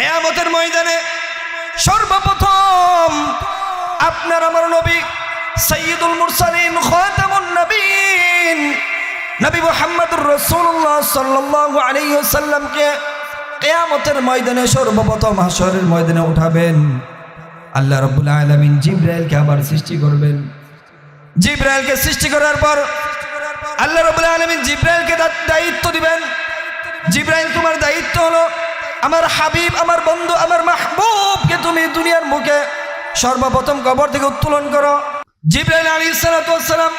কিয়ামতের ময়দানে সর্বপ্রথম আপনার আমার নবী সাইয়্যিদুল মুরসালিন খাতামুন নবীন নবী মুহাম্মদুর রাসূলুল্লাহ সাল্লাল্লাহু আলাইহি ওয়াসাল্লামকে কিয়ামতের ময়দানে সর্বপ্রথম হাশরের ময়দানে উঠাবেন। আল্লাহ রাব্বুল আলামিন জিবরাইলকে আবার সৃষ্টি করবেন। জিবরাইলকে সৃষ্টি করার পর আল্লাহ রাব্বুল আলামিন জিবরাইলকে দায়িত্ব দিবেন, জিবরাইল তোমার দায়িত্ব হলো আমার হাবিব, আমার বন্ধু, আমার মাহবুবকে তুমি দুনিয়ার মুখে সর্বপ্রথম কবর থেকে উত্তোলন করো। জিবরাইল আলাইহিস সালাতু ওয়াস সালাম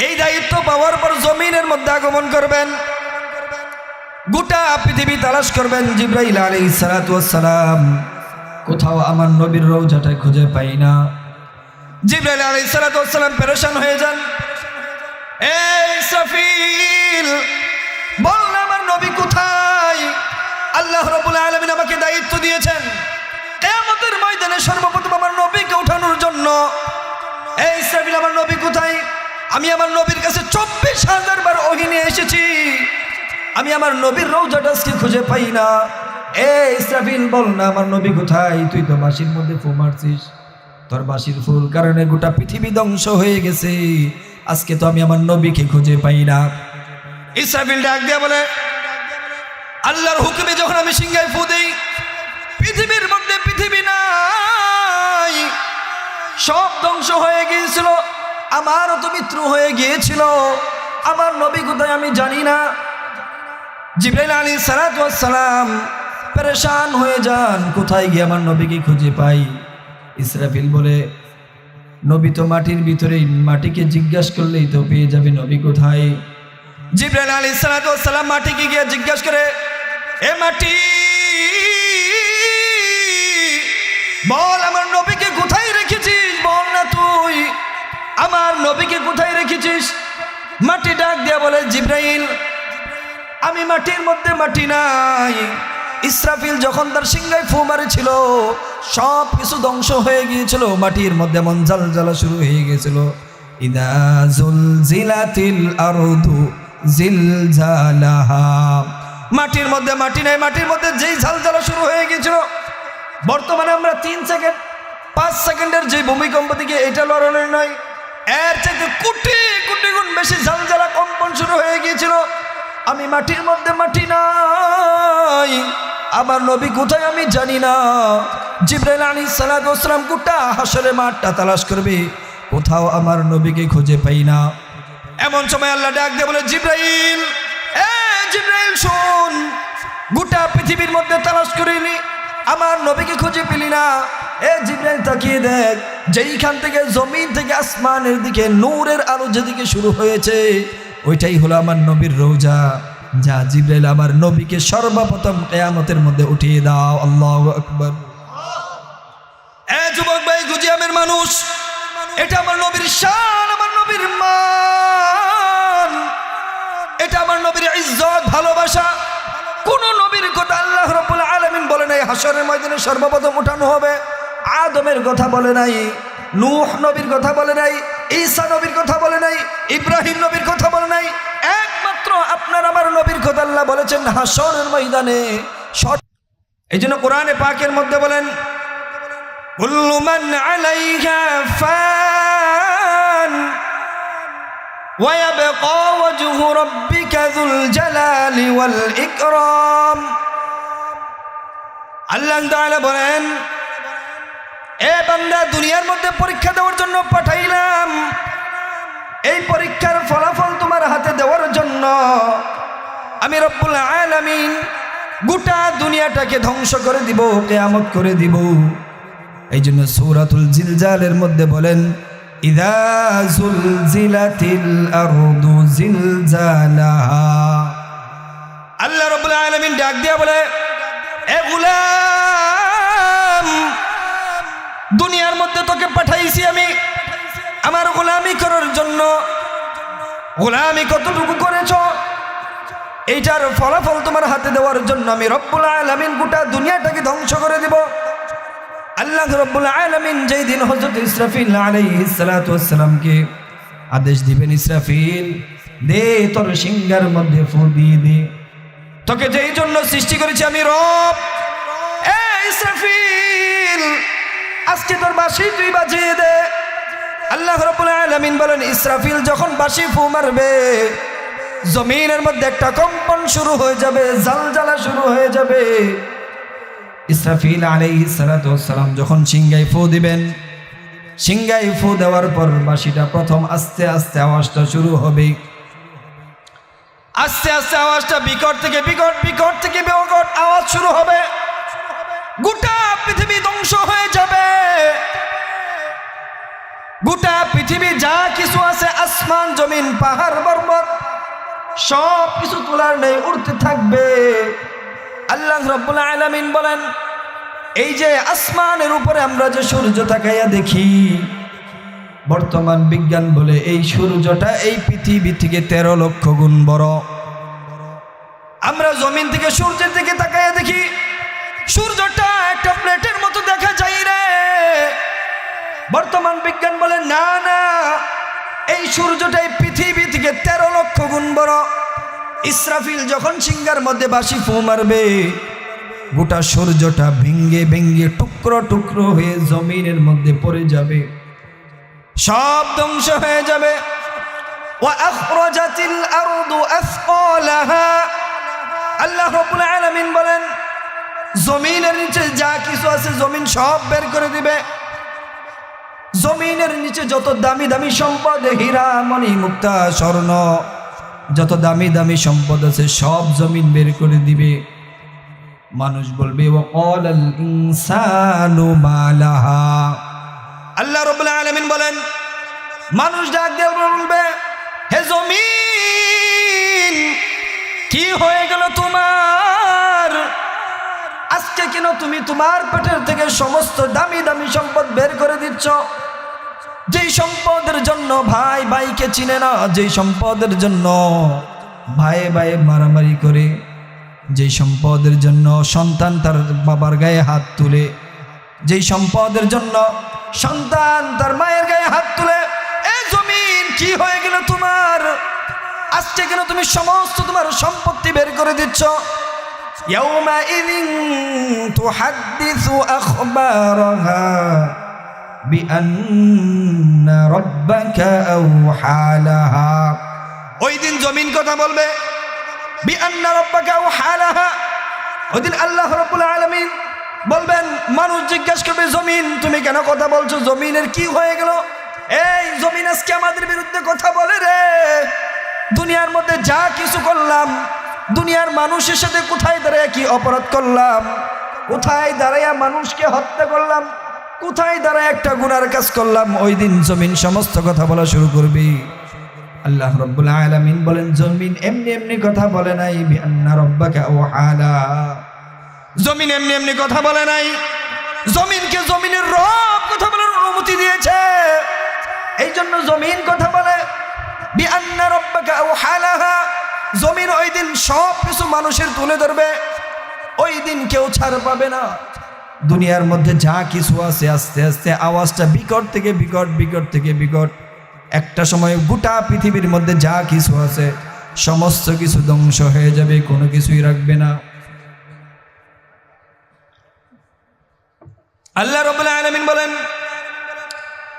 এই দায়িত্ব পাওয়ার পর জমিনের মধ্যে আগমন করবেন, গোটা পৃথিবী তালাশ করবেন। জিবরাইল আলাইহিস সালাতু ওয়াস সালাম কোথাও আমার নবীর রওজাটা খুঁজে পাই না। জিবরাইল আলাইহিস সালাতু ওয়াস সালাম পেরেশান হয়ে যান। এই ইসরাফিল, বল না আমার নবী কোথায়? আল্লাহ রাব্বুল আলামিন আমাকে দায়িত্ব দিয়েছেন কিয়ামতের ময়দানে সর্বপ্রথম আমার নবীকে ওঠানোর জন্য। এই ইসরাফিল, আমার নবী কোথায়? আমি আমার নবীর কাছে 24,000 বার ওহী নিয়ে এসেছি, আমি আমার নবীর রওজাটা আজকে খুঁজে পাই না। এই ইসরাফিল, বল না আমার নবী কোথায়? তুই তো বাঁশির মধ্যে ফু মারছিস, তোর বাঁশির ফুল কারণে গোটা পৃথিবী ধ্বংস হয়ে গেছে, আজকে তো আমি আমার নবীকে খুঁজে পাই না। ইসরাফিল ডাক দিয়ে বলে, আল্লাহর হুকুমে যখন আমি সিংহায় ফু দেই, পৃথিবীর মধ্যে পৃথিবী নাই, সব ধ্বংস হয়ে গিয়েছিল, আমারও তো মৃত্যু হয়ে গিয়েছিল, আমার নবী কোথায় আমি জানি না। জিবরাইল আলাইহিস সালাতু ওয়াস সালাম পেরেশান হয়ে যান, কোথায় গিয়ে আমার নবীকে খুঁজে পাই। ইসরাফিল বলে, নবী তো মাটির ভিতরেই, মাটিকে জিজ্ঞাসা করলেই তো পেয়ে যাবে নবী কোথায়। জিবরাইল আলাইহিস সালাতু ওয়াস সালাম মাটিকে গিয়ে জিজ্ঞাসা করে, এ মাটি, বল আমার নবীকে কোথায় রেখেছিস? বল না তুই আমার নবীকে কোথায় রেখেছিস? মাটি ডাক দিয়া বলে, জিবরাইল, আমি মাটির মধ্যে মাটি নাই। ইসরাফিল যখন তার সিংহায় ফু মারেছিল সব কিছু ধ্বংস হয়ে গিয়েছিল, মাটির মধ্যে এমন জ্বালা শুরু হয়ে গিয়েছিল। ইদা জুলজিলাতিল আরদু জিলজালাহা, মাটির মধ্যে মাটি নাই, মাটির মধ্যে যেই ঝালঝালা শুরু হয়ে গিয়েছিল। বর্তমানে আমরা 3 সেকেন্ড 5 সেকেন্ডের যে ভূমিকম্প থেকে এটা লড়ানোর নয়, এর চাইতে কোটি কোটি গুণ বেশি ঝালঝালা কম্পন শুরু হয়ে গিয়েছিল। আমি মাটির মধ্যে মাটি নাই, আমার নবী কোথায় আমি জানি না। জিবরাইল আলাইহিস সালাতু ওয়াস সালাম গোটা হাশরের মাঠটা তালাশ করবে, কোথাও আমার নবীকে খুঁজে পাই না। এমন সময় আল্লাহ ডাক দিয়ে বলে, জিবরাইল, এ জিবরাইল শোন, গোটা পৃথিবীর মধ্যে তালাশ করিনি, আমার নবীকে খুঁজে পেলি না। এ জিবরাইল তাকিয়ে দেখ, যেইখান থেকে জমিন থেকে আসমানের দিকে নূরের আলো যেদিকে শুরু হয়েছে ওইটাই হলো আমার নবীর রওজা। যা জিবরাইল, আমার নবীকে সর্বপ্রথম কিয়ামতের মধ্যে উঠিয়ে দাও। আল্লাহু আকবার। এ যুবক ভাই, গুজিয়ামের মানুষ, এটা আমার নবীর শান, আমার নবীর মান, এটা আমার নবীর ইজ্জত, ভালোবাসা। কোন নবীর কথা আল্লাহ রাব্বুল আলামিন বলে নাই হাশরের ময়দানে সর্বপ্রথম উঠানো হবে। আদমের কথা বলে নাই, নূহ নবীর কথা বলে নাই, ঈসা নবীর কথা বলে নাই, ইব্রাহিম নবীর কথা বলে নাই। একমাত্র আপনার আমার নবীর কথা আল্লাহ বলেছেন হাশরের ময়দানে। এই জন্য কোরআনে পাকের মধ্যে বলেন, কুল্লু মান আলাইহা ফান ওয়া ইয়াবকা ওয়াজহু রাব্বিকা যুল জালালি ওয়াল ইকরাম। আল্লাহ তাআলা বলেন, এ বান্দা, দুনিয়ার মধ্যে পরীক্ষা দেওয়ার জন্য পাঠাইলাম, এই পরীক্ষার ফলাফল তোমার হাতে দেওয়ার জন্য আমি রব্বুল আলামিন গোটা দুনিয়াটাকে ধ্বংস করে দিব, কিয়ামত করে দিব। এই জন্য সূরাতুল জিলজালের মধ্যে বলেন, ইযা জুলজিলাতিল আরদু জিলজালাহা। আল্লাহ রাব্বুল আলামিন ডাক দিয়া বলে, এ গোলাম, দুনিয়ার মধ্যে তোকে পাঠাইছি আমি আমার গোলামি করার জন্য। গোলামি কতটুকু করেছ এইটার ফলাফল তোমার হাতে দেওয়ার জন্য আমি রব্বুল আলামিন গোটা দুনিয়াটাকে ধ্বংস করে দেব। আল্লাহ রব্বুল আলামিন যেই দিন হযরত ইসরাফিল আলাইহিস সালাতু ওয়াস সালামকে আদেশ দিবেন, ইসরাফিল দে তোর সিংহার মধ্যে ফু দিয়ে দে, তোকে যেই জন্য সৃষ্টি করেছি আমি রব, ইসরাফিল আজকে তোর বাঁশি তুই বাজিয়ে দে। আল্লাহ রাব্বুল আলামিন বলেন ইসরাফিল যখন বাঁশি ফু মারবে জমিনের মধ্যে একটা কম্পন শুরু হয়ে যাবে, জালজালা শুরু হয়ে যাবে। ইসরাফিল আলাইহিস সালাতু ওয়াস সালাম যখন সিংহায় ফু দিবেন, সিংহায় ফু দেওয়ার পর বাঁশিটা প্রথম আস্তে আস্তে আওয়াজটা শুরু হবে। আস্তে আস্তে আওয়াজটা বিকট থেকে বিকট, বিকট থেকে বিকট আওয়াজ শুরু হবে। গোটা পৃথিবী ধ্বংস হয়ে যাবে। গোটা পৃথিবী যা কিছু আছে, আসমান জমিন পাহাড় পর্বত সব কিছু তোলার নেই, উড়তে থাকবে। আল্লাহ রাব্বুল আলামিন বলেন এই যে আসমানের উপরে আমরা যে সূর্য তাকাইয়া দেখি, বর্তমান বিজ্ঞান বলে এই সূর্যটা এই পৃথিবী থেকে 13 লক্ষ গুণ বড়। আমরা জমিন থেকে সূর্যের দিকে তাকাইয়া দেখি সূর্যটা একটা প্লেটের মতো দেখা যায় রে। বর্তমান বিজ্ঞান বলে না না, এই সূর্যটাই পৃথিবী থেকে 13 লক্ষ গুণ বড়। ইসরাফিল যখন সিংহার মধ্যে বাঁশি ফু মারবে গোটা সূর্যটা ভেঙ্গে ভেঙ্গে টুকরো টুকরো হয়ে জমিনের মধ্যে পড়ে যাবে, সব ধ্বংস হয়ে যাবে। ওয়া আখরাজাতিল আরদু আসকালাহা, আল্লাহ রাব্বুল আলামিন বলেন জমিনের নিচে যা কিছু আছে জমিন সব বের করে দিবে। জমিনের নিচে যত দামি দামি সম্পদ, হীরা মণি মুক্তা স্বর্ণ, যত দামি দামি সম্পদ আছে সব জমিন বের করে দিবে। মানুষ বলবে ওয়াকালাল ইনসানু মা লাহা, আল্লাহ রাব্বুল আলামিন বলেন মানুষ ডাক দিয়ে বলবে হে জমিন কি হয়ে গেল তোমার? আজকে কেন তুমি তোমার পেটের থেকে সমস্ত দামি দামি সম্পদ বের করে দিচ্ছ? যেই সম্পদের জন্য ভাই ভাইকে চিনে না, যেই সম্পদের জন্য ভাই ভাই মারামারি করে, যেই সম্পদের জন্য সন্তান তার বাবার গায়ে হাত তুলে, যেই সম্পদের জন্য সন্তান তার মায়ের গায়ে হাত তুলে, এই জমিন কি হয়ে গেল তোমার? আজকে কেন তুমি সমস্ত তোমার সম্পত্তি বের করে দিচ্ছ? ইয়াউমাইযিন তুহাদ্দিসু আখবারাহা বিআন্না রাব্বাকা আওহা লাহা, ওই দিন জমিন কথা বলবে। বিআন্না রাব্বাকা আওহা লাহা, ওই দিন আল্লাহ রাব্বুল আলামিন বলবেন, মানুষ জিজ্ঞাসা করবে জমিন তুমি কেন কথা বলছো, জমিনের কি হয়ে গেল? এই জমিন আজকে আমাদের বিরুদ্ধে কথা বলে রে। দুনিয়ার মধ্যে যা কিছু করলাম, দুনিয়ার মানুষের সাথে কোথায় দাঁড়ায় কি অপরাধ করলাম, কোথায় দাঁড়াইয়া মানুষকে হত্যা করলাম, কোথায় দাঁড়ায় একটা গুনার কাজ করলাম, ওই দিন জমিন সমস্ত কথা বলা শুরু করবে। আল্লাহ রাব্বুল আলামিন বলেন জমিন এমনি এমনি কথা বলে নাই, বিআন্না রাব্বাকা আওহালা, জমিন এমনি এমনি কথা বলে নাই। জমিনকে জমিনের রব কথা বলার অনুমতি দিয়েছে, এই জন্য জমিন কথা বলে। বিআন্না রাব্বাকা আওহালাহা, জমিন ওই দিন সব কিছু মানুষের তুলে ধরবে। ওই দিন কেউ ছাড় পাবে না। দুনিয়ার মধ্যে যা কিছু আছে আস্তে আস্তে আওয়াজটা বিকট থেকে বিকট, বিকট থেকে বিকট, একটা সময় গোটা পৃথিবীর মধ্যে যা কিছু আছে সমস্ত কিছু ধ্বংস হয়ে যাবে, কোনো কিছুই রাখবে না। আল্লাহ রাব্বুল আলামিন বলেন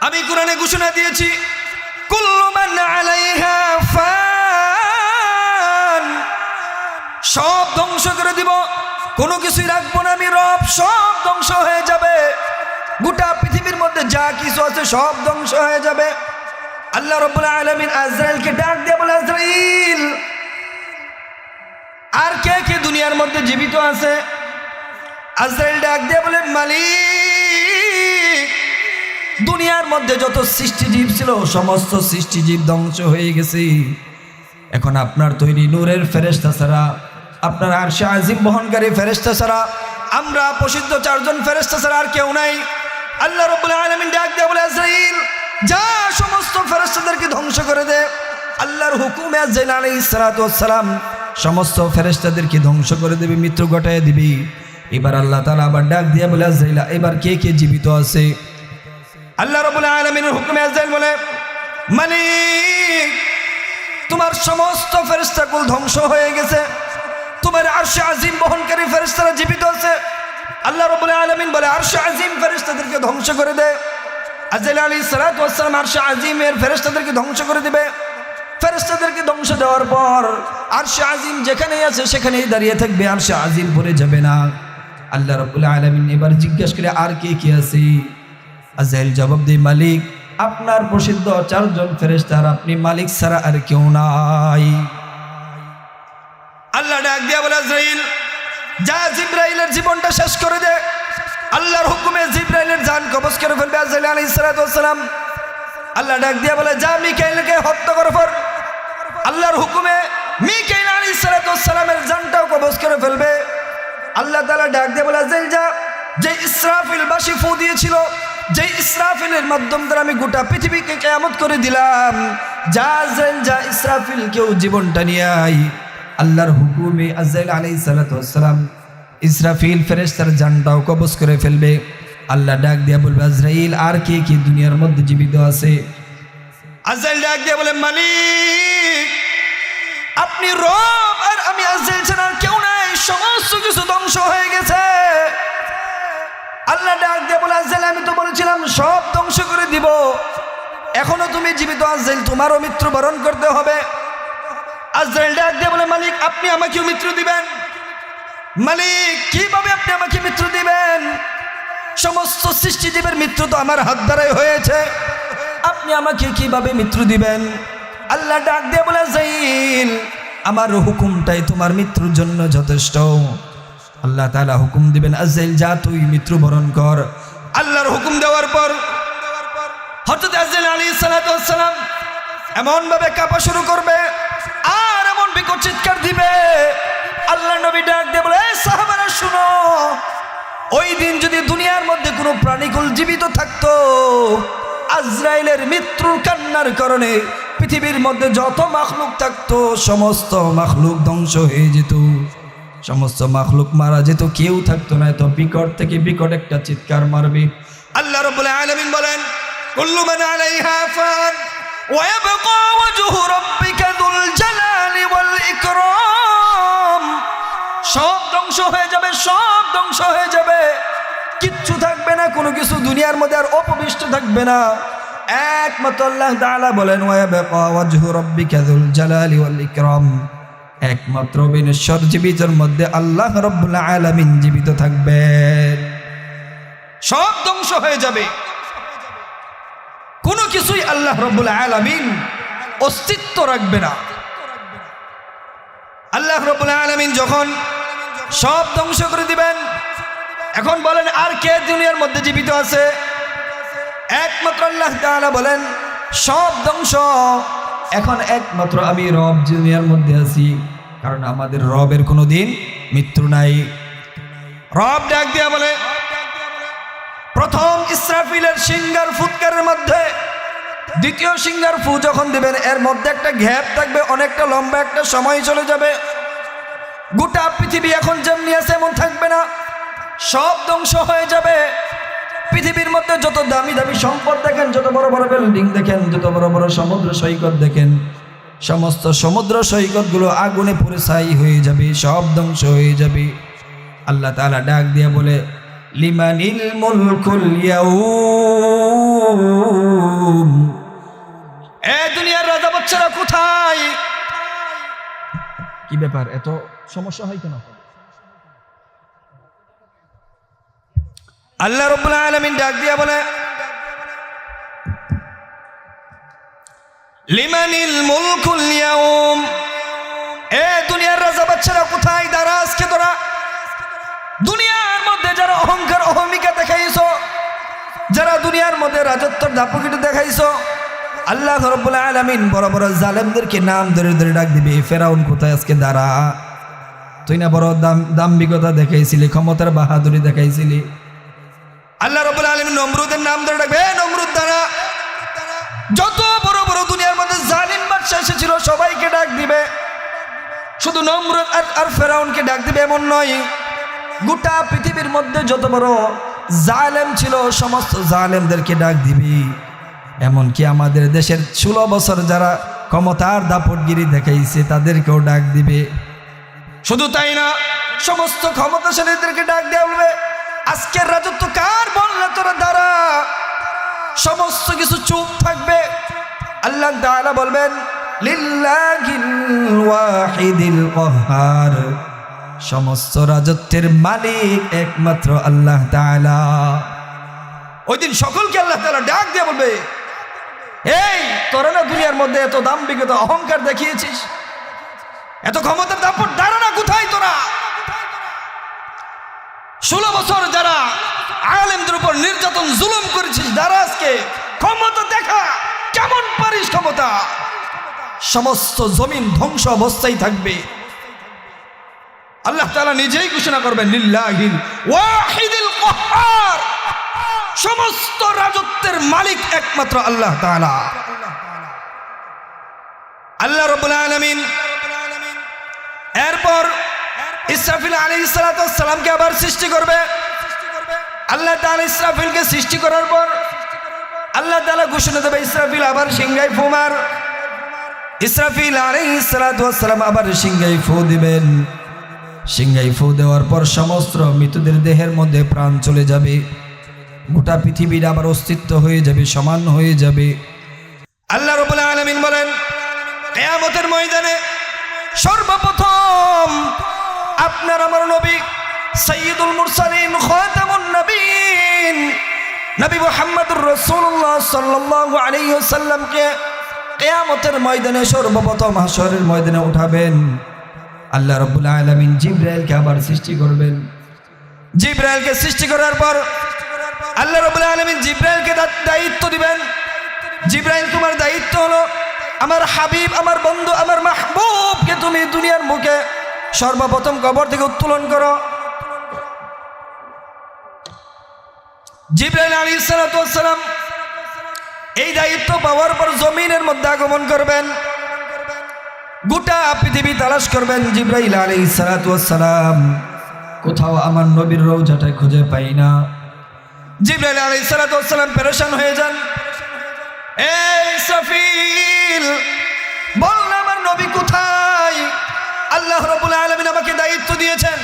আমি কোরআনে ঘোষণা দিয়েছি কুল্লু মান আলাইহা ফান, সব ধ্বংস করে দিব, কোনো কিছুই রাখবো না আমি রব, সব ধ্বংস হয়ে যাবে। গোটা পৃথিবীর মধ্যে যা কিছু আছে সব ধ্বংস হয়ে যাবে। আল্লাহ রাব্বুল আলামিন আজরাইলকে ডাক দিয়ে বলে আজরাইল আর কে কে দুনিয়ার মধ্যে জীবিত আছে? আজরাইল ডাক দিয়ে বলে মালিক দুনিয়ার মধ্যে যত সৃষ্টিজীব ছিল সমস্ত সৃষ্টিজীব ধ্বংস হয়ে গেছে, এখন আপনার তৈরি নূরের ফেরেশতা ছাড়া, আপনার আরশে আজিম বহনকারী ফেরেশতা ছাড়া, আমরা প্রসিদ্ধ 4 জন ফেরেশতা ছাড়া আর কেউ নাই। আল্লাহ রাব্বুল আলামিন ডাক দিয়ে বলে আজরাইল যা সমস্ত ফেরেশতাদেরকে ধ্বংস করে দে। আল্লাহর হুকুমে আজরাইল আলাইহিস সালাতু ওয়াস সালাম সমস্ত ফেরেশতাদেরকে ধ্বংস করে দেবে, মৃত্যু ঘটায় দিবে। এবার আল্লাহ তাআলা আবার ডাক দিয়ে বলে আজরাইল এবার কে কে জীবিত আছে? আল্লাহ রাব্বুল আলামিনের হুকুমে আজরাইল বলে মালিক তোমার সমস্ত ফেরেশতাকুল ধ্বংস হয়ে গেছে, তোমার আরশে আজিম বহনকারী ফেরেশতারা জীবিত আছে, আল্লাহ রাব্বুল আলামিন বলে আরশ আজিম ফেরেশতাদেরকে ধ্বংস করে দে। আজরাইল আলাইহিস সালাতু ওয়াস সালাম আরশ আজিমের ফেরেশতাদেরকে ধ্বংস করে দিবে। ফেরেশতাদেরকে ধ্বংস দেওয়ার পর আরশ আজিম যেখানেই আছে সেখানেই দাঁড়িয়ে থাকবে, আরশ আজিম পড়ে যাবে না। আল্লাহ রাব্বুল আলামিন এবার জিজ্ঞাসা করে আর কে কে আছে? আজরাইল জবাব দেয়, মালিক আপনার প্রসিদ্ধ 4 জন ফেরেশতা, আর আপনি মালিক ছাড়া আর কেউ নাই। আল্লাহ ডাক দিয়া বলে আজরাইল যা জিবরাইলের জীবনটা শেষ করে দে। আল্লাহর হুকুমে জিবরাইলের জান কবজ করে ফেলবে আজরাইল আলাইহিস সালাতু ওয়াস সালাম। আল্লাহ ডাক দিয়া বলে যা মিকাইলকে হত্যা করে ফেল। আল্লাহর হুকুমে মিকাইল আলাইহিস সালাতু ওয়াস সালামের জানটাও কবজ করে ফেলবে। আল্লাহ তাআলা ডাক দিয়ে বলে আজরাইল যা, যে ইসরাফিল বাঁশি ফু দিয়েছিল, যে ইসরাফিলের মাধ্যম দ্বারা আমি গোটা পৃথিবীকে কিয়ামত করে দিলাম, যা আজরাইল যা ইসরাফিল কেউ জীবনটা নিয়ে আই। আল্লাহর হুকুমে আজরাইল আলাইহিস সালাতু ওয়াস সালাম ইসরাফিল ফেরেশতার জানটাও কবজ করে ফেলবে। আল্লাহ ডাক দিয়া বলবে আজরাইল আর কে কি দুনিয়ার মধ্যে জীবিত আছে? আজরাইল ডাক দিয়া বলে মালিক আপনি রব, আর আমি আজরাইল ছাড়া কেউ নাই, সমস্ত কিছু ধ্বংস হয়ে গেছে। আল্লাহ ডাক দিয়া বলে আজরাইল আমি তো বলেছিলাম সব ধ্বংস করে দিব, এখনো তুমি জীবিত আজরাইল, তোমারও মৃত্যুবরণ করতে হবে। আজরাইল ডাক দিয়া বলে মালিক আপনি আমাকেও মৃত্যু দিবেন। মালিক কিভাবে আপনি আমাকে মৃত্যু দিবেন? সমস্ত সৃষ্টিজীবের মৃত্যু তো আমার হাত দ্বারাই হয়েছে, আপনি আমাকে কিভাবে মৃত্যু দিবেন? আল্লাহ ডাক দিয়ে বলে আজরাইল আমার হুকুমটাই তোমার মৃত্যুর জন্য যথেষ্ট। আল্লাহ তাআলা হুকুম দিবেন আজরাইল যা তুই মৃত্যুবরণ কর। আল্লাহর হুকুম দেওয়ার পর হযরত আজরাইল আলাইহিস সালাতু ওয়াস সালাম এমন ভাবে কাঁপা শুরু করবে আর এমন বিকট চিৎকার দিবে। আল্লাহ নবী ডাক দিয়ে বলে এই সাহাবারা শুনো, ওই দিন যদি দুনিয়ার মধ্যে কোনো প্রাণীকুল জীবিত থাকতো, আজরাইলের মৃত্যুর কান্নার কারণে পৃথিবীর মধ্যে যত মাখলুক থাকতো সমস্ত মাখলুক ধ্বংস হয়ে যেত, সমস্ত মাখলুক মারা যেত, কেউ থাকতো না। তো বিকট থেকে বিকট একটা চিৎকার মারবে। আল্লাহ রাব্বুল আলামিন বলেন কুল্লু মান আলাইহা ফান ওয়া ইয়াবকা ওয়াজহু রাব্বিকা যুল জালালি ওয়াল ইকরাম। সব ধ্বংস হয়ে যাবে, সব ধ্বংস হয়ে যাবে, কিচ্ছু থাকবে না, কোনো কিছু দুনিয়ার মধ্যে আর অপবিষ্ট থাকবে না। একমাত্র আল্লাহ তাআলা বলেন ওয়া ইয়াবকা ওয়াজহু রাব্বিকা যুল জালালি ওয়াল ইকরাম, একমাত্র বিনশ্বর জীবিতের মধ্যে আল্লাহ রাব্বুল আলামিন জীবিত থাকবেন। সব ধ্বংস হয়ে যাবে, কোনো কিছুই আল্লাহ রাব্বুল আলামিন অস্তিত্ব রাখবে না। আল্লাহ রাব্বুল আলামিন যখন সব ধ্বংস করে দিবেন, এখন বলেন আর কে দুনিয়ার মধ্যে জীবিত আছে? একমাত্র আল্লাহ তাআলা বলেন সব ধ্বংস, এখন একমাত্র আমি রব দুনিয়ার মধ্যে আছি, কারণ আমাদের রবের কোনো দিন মৃত্যু নাই। রব ডাক দিয়া বলে প্রথম ইসরাফিলের সিংহার ফুৎকারের মধ্যে দ্বিতীয় সিংহার ফু যখন দিবেন, এর মধ্যে একটা গ্যাপ থাকবে, অনেকটা লম্বা একটা সময় চলে যাবে। গোটা পৃথিবী এখন যেমনি আছে এমন থাকবে না, সব ধ্বংস হয়ে যাবে। পৃথিবীর মধ্যে যত দামি দামি সম্পদ দেখেন, যত বড় বড় বিল্ডিং দেখেন, যত বড় বড় সমুদ্র সৈকত দেখেন, সমস্ত সমুদ্র সৈকতগুলো আগুনে পুড়ে ছাই হয়ে যাবে, সব ধ্বংস হয়ে যাবে। আল্লাহ তাআলা ডাক দিয়ে বলে লিমানিল মুলকুল ইয়াউম, এ দুনিয়ার রাজা বাচ্চারা কোথায়? কি ব্যাপার, এত সমস্যা হয় কেন? আল্লাহ রাব্বুল আলামিন ডাক দিয়া বলে লিমানিল মুলকুল ইয়াউম, এ দুনিয়ার রাজা বাচ্চারা কোথায়? দাঁড়া আজকে তোরা দুনিয়ার মধ্যে যারা অহংকার অহমিকা দেখাইছো, যারা দুনিয়ার মধ্যে রাজত্বের দাপুকিটি দেখাইছো, আল্লাহ রাব্বুল আলামিন বড় বড় জালেমদেরকে নাম ধরে ধরে ডাক দিবে, ফেরাউন কোথায় আজকে দাঁড়া, তুই না বড় দাম্ভিকতা দেখাইছিলি, ক্ষমতার বাহাদুরি দেখাইছিলি। আল্লাহ রাব্বুল আলামিন নমরুদের নাম ধরে ডাকবে, নমরুদ দাঁড়া। যত বড় বড় দুনিয়ার মধ্যে জালিম বাদশা এসেছিল সবাইকে ডাক দিবে, শুধু নমরুদ আর ফেরাউনকে ডাক দিবে এমন নয়, গোটা পৃথিবীর মধ্যে যত বড় জালেম ছিল সমস্ত জালেমদেরকে ডাক দিবি। এমনকি আমাদের দেশের 16 বছর যারা ক্ষমতার দাপটগিরি দেখাইছে তাদেরকেও ডাক দিবে। শুধু তাই না, সমস্ত ক্ষমতাশালীদেরকে ডাক দেওয়া বলবে আল্লাহ তাআলা বলবেন লিল্লাহিল ওয়াহিদিল কাহ্হার, সমস্ত রাজত্বের মালিক একমাত্র আল্লাহ তাআলা। ওই দিন সকলকে আল্লাহ তাআলা ডাক দিয়ে বলবে, এই তোরা না দুনিয়ার মধ্যে এত দাম্ভিকতা অহংকার দেখিয়েছিস, এত ক্ষমতার দাপট, দাঁড়া না, কোথায় তোরা? 16 বছর যারা আলেমদের উপর নির্যাতন জুলুম করেছিস, দাঁড়া, আজকে ক্ষমতা দেখা, কেমন পারিস ক্ষমতা? সমস্ত জমিন ধ্বংস অবস্থায় থাকবে। আল্লাহ তাআলা নিজেই ঘোষণা করবেন লিল্লাহিল ওয়াহিদিল কাহ্হার, সমস্ত রাজত্বের মালিক একমাত্র আল্লাহ তাআলা। আল্লাহ রাব্বুল আলামিন এরপর ইসরাফিল আলাইহিস সালাতু ওয়াস সালামকে আবার সৃষ্টি করবে। আল্লাহ তাআলা ইসরাফিলকে সৃষ্টি করার পর আল্লাহ তাআলা ঘোষণা দেবে, ইসরাফিল আবার সিংহায় ফু মার। ইসরাফিল আলাইহিস সালাতু ওয়াস সালাম আবার সিংহায় ফু দিবেন। সিংহায় ফু দেওয়ার পর সমস্ত মৃতদের দেহের মধ্যে প্রাণ চলে যাবে, গোটা পৃথিবীর আবার অস্তিত্ব হয়ে যাবে, সমান হয়ে যাবে। আল্লাহ রাব্বুল আলামিন বলেন, কিয়ামতের ময়দানে সর্বপ্রথম আপনার আমার নবী সাইয়্যিদুল মুরসালিন খাতামুন নবীন নবী মুহাম্মদুর রাসূলুল্লাহ সাল্লাল্লাহু আলাইহি ওয়াসাল্লামকে কিয়ামতের ময়দানে সর্বপ্রথম হাশরের ময়দানে উঠাবেন। আল্লাহ রাব্বুল আলামিন জিবরাইলকে আবার সৃষ্টি করবেন। জিবরাইলকে সৃষ্টি করার পর আল্লাহ রাব্বুল আলামিন জিবরাইলকে দায়িত্ব দিবেন, জিবরাইল তোমার দায়িত্ব হলো আমার হাবিব, আমার বন্ধু, আমার মাহবুবকে তুমি দুনিয়ার মুখে সর্বপ্রথম কবর থেকে উত্তোলন করো। জিবরাইল আলাইহিস সালাতু ওয়াস সালাম এই দায়িত্ব পাওয়ার পর জমিনের মধ্যে আগমন করবেন, গোটা পৃথিবী তালাশ করবেন। জিবরাইল আলাইহিস সালাতু ওয়াস সালাম কোথাও আমার নবীর রওজাটা খুঁজে পাই না। জিবরাইল আলাইহিস সালাতু ওয়াস সালাম পেরেশান হয়ে যান, এই ইসরাফিল বল না আমার নবী কোথায়? আল্লাহ রাব্বুল আলামিন আমাকে দায়িত্ব দিয়েছেন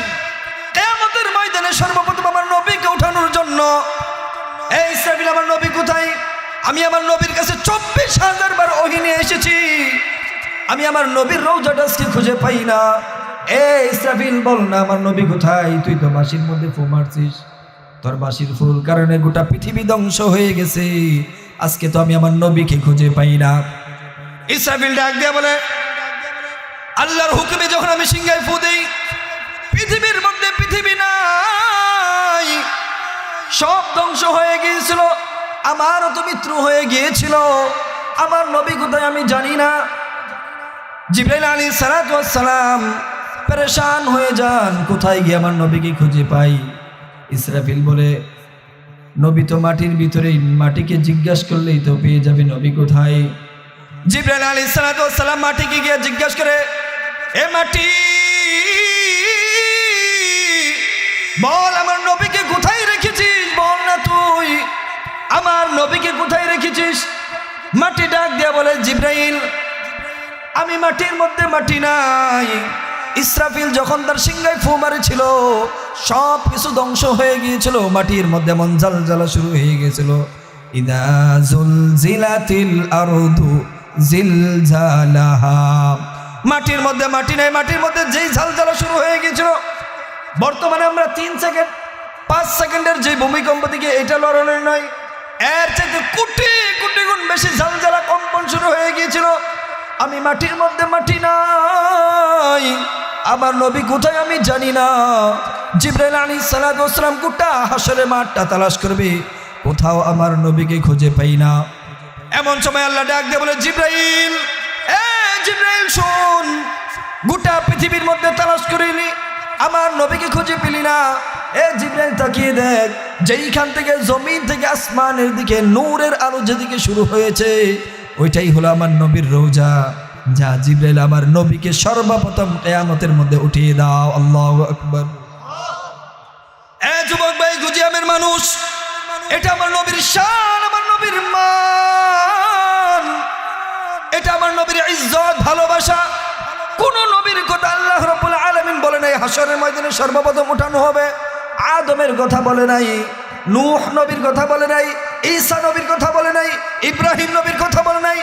কিয়ামতের ময়দানে সর্বপ্রথম আমার নবীকে উঠানোর জন্য। এই ইসরাফিল আমার নবী কোথায়? আমি আমার নবীর কাছে 24,000 বার ওহী নিয়ে এসেছি, আমি আমার নবীর রওজাটা আজকে খুঁজে পাই না। এই ইসরাফিল বল না আমার নবী কোথায়? তুই তো বাঁশির মধ্যে ফু মারছিস, তোর বাঁশির ফুল কারণে গোটা পৃথিবী ধ্বংস হয়ে গেছে, আজকে তো আমি আমার নবীকে খুঁজে পাই না। ইসরাফিল ডাক দিয়ে বলে, আল্লাহর হুকুমে যখন আমি সিংহায় ফু দেই, পৃথিবীর মধ্যে পৃথিবী নাই, সব ধ্বংস হয়ে গিয়েছিল, আমারও তো মৃত্যু হয়ে গিয়েছিল, আমার নবী কোথায় আমি জানি না। জিবরাইল আলাইহিস সালাতু ওয়াস সালাম পেরেশান হয়ে যান, কোথায় গিয়ে আমার নবীকে খুঁজে পাই? ইসরাফিল বলে, নবী তো মাটির ভিতরেই, মাটিকে জিজ্ঞাসা করলেই তো পেয়ে যাবে নবী কোথায়। জিবরাইল আলাইহিস সালাতু ওয়াস সালাম মাটিকে গিয়ে জিজ্ঞাসা করে, এ মাটি বল আমার নবীকে কোথায় রেখেছিস? বল না তুই আমার নবীকে কোথায় রেখেছিস? মাটি ডাক দিয়া বলে, জিবরাইল আমি মাটির মধ্যে মাটি নাই। ইসরাফিল যখন তার সিংহায় ফু মারেছিল সব কিছু ধ্বংস হয়ে গিয়েছিল, মাটির মধ্যে এমন জ্বালা শুরু হয়ে গিয়েছিল। ইদা জুলজিলাতিল আরদু জিলজালাহা, মাটির মধ্যে মাটি নাই, মাটির মধ্যে যেই ঝালঝালা শুরু হয়ে গিয়েছিল। বর্তমানে আমরা 3 সেকেন্ড 5 সেকেন্ডের যে ভূমিকম্প দিকে এটা লড়ানোর নয়, এর চাইতে কোটি কোটি গুণ বেশি ঝালঝালা কম্পন শুরু হয়ে গিয়েছিল। আমি মাটির মধ্যে মাটি নাই, আমার নবী কোথায় আমি জানি না। জিবরাইল আলাইহিস সালাতু ওয়াস সালাম গোটা হাশরের মাঠটা তালাশ করবে, কোথাও আমার নবীকে খুঁজে পাই না। এমন সময় আল্লাহ ডাক দিয়ে বলে, জিবরাইল জিবরাইল শোন, গোটা পৃথিবীর মধ্যে তালাশ করিনি, আমার নবীকে খুঁজে পেলি না। জিবরাইল তাকিয়ে দেখ, যেইখান থেকে জমিন থেকে আসমানের দিকে নূরের আলো যেদিকে শুরু হয়েছে ওইটাই হলো আমার নবীর রওজা। যা জিবরাইল আমার নবীকে সর্বপ্রথম কিয়ামতের মধ্যে উঠিয়ে দাও। আল্লাহু আকবার। যুবক ভাই, গুজিয়ামের মানুষ, এটা আমার নবীর শান, আমার নবীর মান, এটা আমার নবীর ইজ্জত, ভালোবাসা। কোন নবীর কথা আল্লাহ রাব্বুল আলামিন বলে নাই হাশরের ময়দানে সর্বপ্রথম উঠানো হবে। আদমের কথা বলে নাই, নূহ নবীর কথা বলে নাই, ঈসা নবীর কথা বলে নাই, ইব্রাহিম নবীর কথা বলে নাই।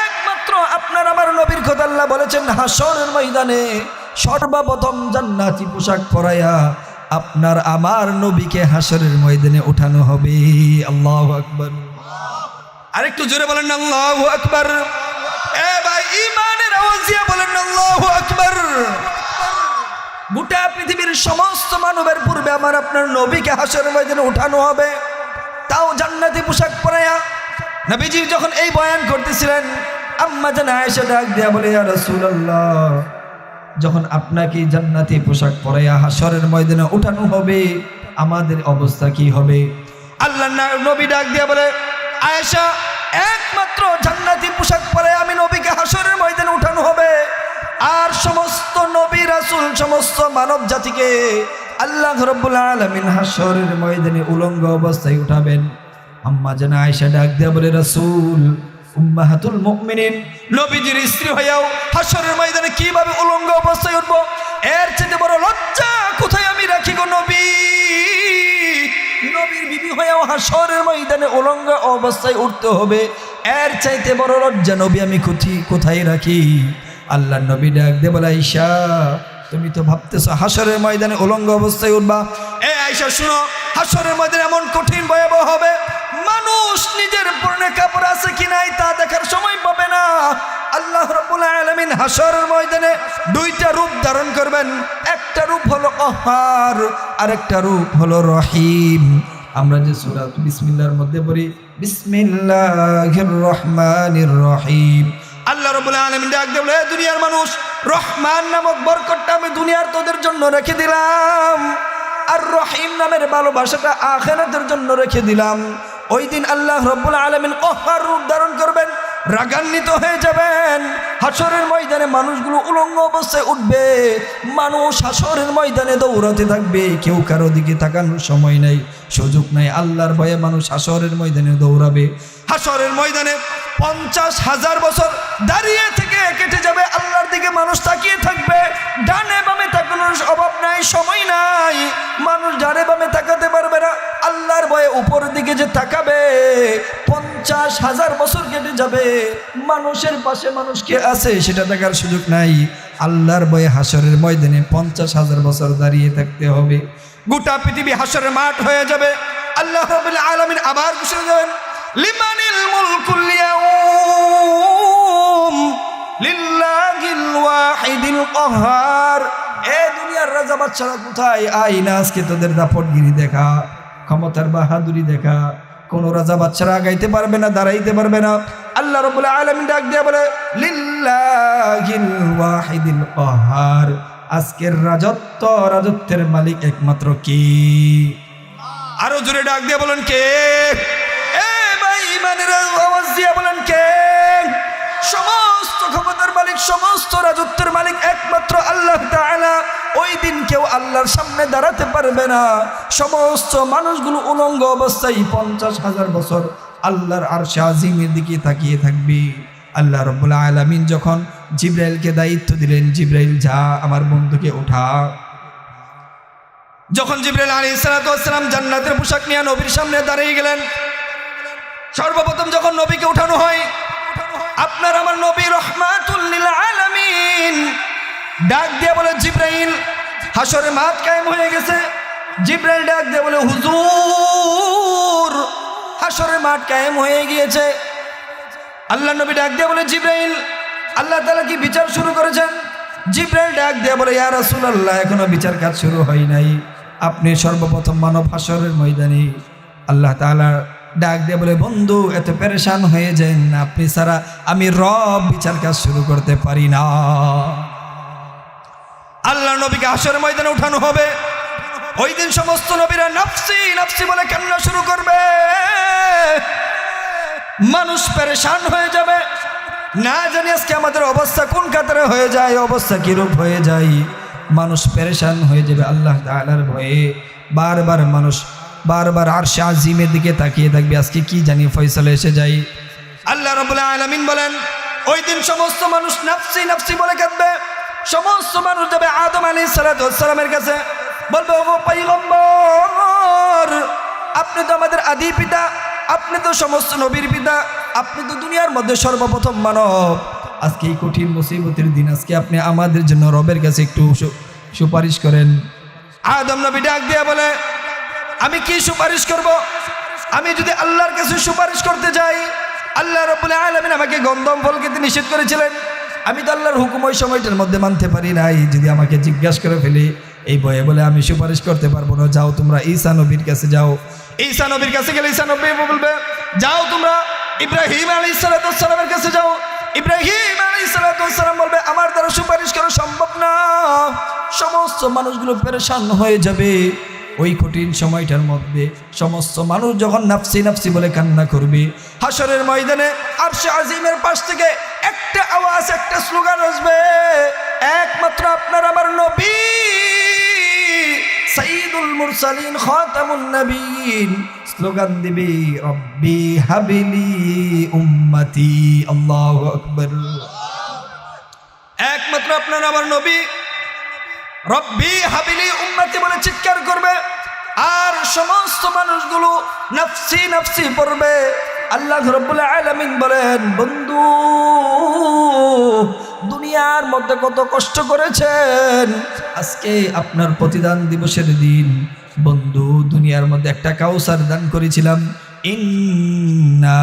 একমাত্র আপনার আমার নবীর কথা আল্লাহ বলেছেন হাসরের ময়দানে সর্বপ্রথম জান্নাতি পোশাক পরাইয়া আপনার আমার নবীকে হাসরের ময়দানে উঠানো হবে। আল্লাহু আকবার। আরেকটু জোরে বলেন না আল্লাহু আকবার। এ ভাই ঈমানের আওয়াজ দিয়ে বলেন না আল্লাহু আকবার। গোটা পৃথিবীর সমস্ত মানবের পূর্বে আমার আপনার নবীকে হাসরের ময়দানে উঠানো হবে, তাও জান্নাতি পোশাক পরাইয়া। নবীজি যখন এই বয়ান করতেছিলেন আম্মা জান আয়েশা ডাক দিয়া বলে ইয়া রাসূলুল্লাহ, যখন আপনাকে জান্নাতি পোশাক পরাইয়া হাসরের ময়দানে উঠানো হবে আমাদের অবস্থা কি হবে? আল্লাহর নবী ডাক দিয়া বলে আয়েশা, একমাত্র জান্নাতি পোশাক পরাইয়া আমি নবীকে হাসরের ময়দানে উঠানো হবে, আর সমস্ত নবী রাসূল সমস্ত মানব জাতিকে আল্লাহ রাব্বুল আলামিন হাসরের ময়দানে উলঙ্গ অবস্থায় উঠাবেন। আম্মা জান আয়েশা ডাক দিয়া বলে রাসূল, উম্মাহাতুল মুমিনিন নবীজির স্ত্রী হইয়াও হাসরের ময়দানে কিভাবে উলঙ্গ অবস্থায় উঠবো? এর চেয়ে বড় লজ্জা কোথায় আমি রাখি গো নবী? নবীর বিবি হইয়াও হাসরের ময়দানে উলঙ্গ অবস্থায় উঠতে হবে, এর চাইতে বড় লজ্জা নবী আমি কোথায় রাখি? আল্লাহর নবী ডাক দিয়ে বলে আয়েশা, তুমি তো ভাবতেছো হাসরের ময়দানে উলঙ্গ অবস্থায় উঠবা। এ আয়েশা শুনো, হাসরের ময়দানে এমন কঠিন ভয়াবহ হবে, মানুষ নিজের পরনে কাপড় আছে কি নাই তা দেখার সময় পাবে না। আল্লাহ রাব্বুল আলামিন হাসরের ময়দানে দুইটা রূপ ধারণ করবেন, একটা রূপ হলো কাহ্হার আর একটা রূপ হলো রহিম। আমরা যে সূরা বিসমিল্লাহর মধ্যে পড়ি বিসমিল্লাহির রহমানির রহিম, আল্লাহ রাব্বুল আলামিন ডাক দিয়ে বলে দুনিয়ার মানুষ, রহমান নামক বরকতটা আমি দুনিয়ার তোদের জন্য রেখে দিলাম, আর রহিম নামের ভালোবাসাটা আখিরাতের জন্য রেখে দিলাম। ওই দিন আল্লাহ রাব্বুল আলামিন কাহ্হার রূপ ধারণ করবেন, রাগান্বিত হয়ে যাবেন। হাসরের ময়দানে মানুষগুলো উলঙ্গ অবস্থায় উঠবে, মানুষ হাসরের ময়দানে দৌড়াতে থাকবে, কেউ কারো দিকে তাকানোর সময় নাই, সুযোগ নাই। আল্লাহর ভয়ে মানুষ হাসরের ময়দানে দৌড়াবে। হাসরের ময়দানে 50,000 বছর দাঁড়িয়ে থেকে কেটে যাবে, আল্লাহর দিকে মানুষ তাকিয়ে থাকবে, ডানে বামে তাকানোর অভাব নাই, সময় নাই, মানুষ ডানে বামে তাকাতে পারবে না। আল্লাহর ভয়ে উপরের দিকে যে তাকাবে 50,000 বছর কেটে যাবে, মানুষের পাশে মানুষ কে আছে সেটা দেখার সুযোগ নাই। আল্লাহর ভয়ে হাসরের ময়দানে 50,000 বছর দাঁড়িয়ে থাকতে হবে। গোটা পৃথিবী হাসরের মাঠ হয়ে যাবে। আল্লাহ রাব্বুল আলামিন আবার ঘোষণা দেবেন লিমানিল মুলকুল ইয়াউম লিল্লাহিল ওয়াহিদিল কাহ্হার। এ দুনিয়ার রাজা বাদশারা কোথায়? আইনা আজকে তোদের দাপটগিরি দেখা, ক্ষমতার বাহাদুরি দেখা। কোন রাজা বাদশারা আগাইতে পারবে না, দাঁড়াইতে পারবে না। আল্লাহ রাব্বুল আলামিন ডাক দিয়া বলে লিল্লাহিল ওয়াহিদিল কাহ্হার, আজকের রাজত্বের মালিক একমাত্র কে? আরো জোরে ডাক দিয়ে বলেন কে? আওয়াজ দিয়ে বলেন কে? সমস্ত ক্ষমতার মালিক, সমস্ত রাজত্বের মালিক একমাত্র আল্লাহ তাআলা। ওই দিন কেউ আল্লাহর সামনে দাঁড়াতে পারবে না। সমস্ত মানুষগুলো উলঙ্গ অবস্থায় 50,000 বছর আল্লাহর আরশে আজিমের দিকে তাকিয়ে থাকবে। আল্লাহ রাব্বুল আলামিন যখন জিবরাইলকে দায়িত্ব দিলেন, জিবরাইল যা আমার বন্ধুকে ওঠা। যখন জিবরাইল আলাইহিস সালাতু ওয়াস সালাম জান্নাতের পোশাক নিয়ে নবীর সামনে দাঁড়িয়ে গেলেন, সর্বপ্রথম যখন নবীকে উঠানো হয়, আপনার আমার নবী রহমাতুল লিল আলামিন ডাক দিয়ে বলে জিবরাইল, হাসরের মাঠ কায়েম হয়ে গেছে। জিবরাইল ডাক দিয়ে বলে হুজুর, হাসরের মাঠ কায়েম হয়ে গিয়েছে। আল্লাহ নবী ডাক দিয়ে বলে জিবরাইল, আল্লাহ তাআলা কি বিচার শুরু করেছেন? জিবরাইল ডাক দিয়ে বলে ইয়া রাসূলুল্লাহ, এখনো বিচার কাজ শুরু হয় নাই, আপনি সর্বপ্রথম মানব হাসরের ময়দানে। আল্লাহ তাআলা ডাক দিয়ে বলে বন্ধু, এত পেরেশান হয়ে যান না, আপনি ছাড়া আমি রব বিচার কাজ শুরু করতে পারি না। আল্লাহ নবীকে হাসরের ময়দানে উঠানো হবে। ওই দিন সমস্ত নবীরা নাফসি নাফসি বলে কান্না শুরু করবে। মানুষ পেরেশান হয়ে যাবে, না জানি আজকে আমাদের অবস্থা কোন কাতারে হয়ে যায়, অবস্থা কিরূপ হয়ে যায়। মানুষ পেরেশান হয়ে যাবে আল্লাহ তাআলার ভয়ে। মানুষ বারবার আরশে আজিমের দিকে তাকিয়ে থাকবে, আজকে কি জানি ফয়সালা এসে যায়। আল্লাহ রাব্বুল আলামিন বলেন ওই দিন সমস্ত মানুষ নাফসি নাফসি বলে কাঁদবে। সমস্ত মানুষ যাবে আদম আলাইহিস সালাতু ওয়াস সালামের কাছে, বলবে ওগো পয়গম্বর, আপনি তো আমাদের আদি পিতা, আপনি তো সমস্ত নবীর পিতা, আপনি তো দুনিয়ার মধ্যে সর্বপ্রথম মানব। আজকে এই কঠিন মুসিবতের দিন, আজকে আপনি আমাদের জন্য রবের কাছে একটু সুপারিশ করেন। আদম নবী ডাক দিয়া বলে, আমি কি সুপারিশ করব? আমি যদি আল্লাহর কাছে সুপারিশ করতে যাই, আল্লাহ রাব্বুল আলামিন আমাকে গন্ধম ফল খেতে নিষেধ করেছিলেন। আমি তো আল্লাহর হুকুম ওই সময়টার মধ্যে মানতে পারি নাই। যদি আমাকে জিজ্ঞাসা করে ফেলি, এই ভয়ে বলে আমি সুপারিশ করতে পারবো না। যাও তোমরা ঈসা নবীর কাছে যাও। ঈসা নবীর কাছে গেলে ঈসা নবী বলবে, যাও তোমরা ইব্রাহিম আলাইহিস সালামের কাছে যাও। ইব্রাহিম আলাইহিস সালাম বলবে, আমার দ্বারা সুপারিশ করা সম্ভব না, সমস্ত মানুষগুলো পেরেশান হয়ে যাবে। ওই কঠিন সময়টার মধ্যে সমস্ত মানুষ যখন নাফসি নাফসি বলে কান্না করবে, হাসরের ময়দানে আরশে আজিমের পাশ থেকে একটা আওয়াজ, একটা স্লোগান আসবে, একমাত্র আপনার আমার নবী সাইয়্যিদুল মুরসালিন খাতামুন নবিয়্যিন স্লোগান দিবে, রব্বি হাবিলি উম্মতি। আল্লাহু আকবার। একমাত্র আপনার আমার নবী রব্বি হাবিলি উম্মতি বলে চিৎকার করবে, আর সমস্ত মানুষগুলো নাফসি নাফসি পড়বে। আল্লাহ রাব্বুল আলামিন বলেন, বন্ধু দুনিয়ার মধ্যে কত কষ্ট করেছেন, আজকে আপনার প্রতিদান দিবসের দিন। বন্ধু দুনিয়ার মধ্যে একটা কাউসার দান করেছিলাম, ইন্না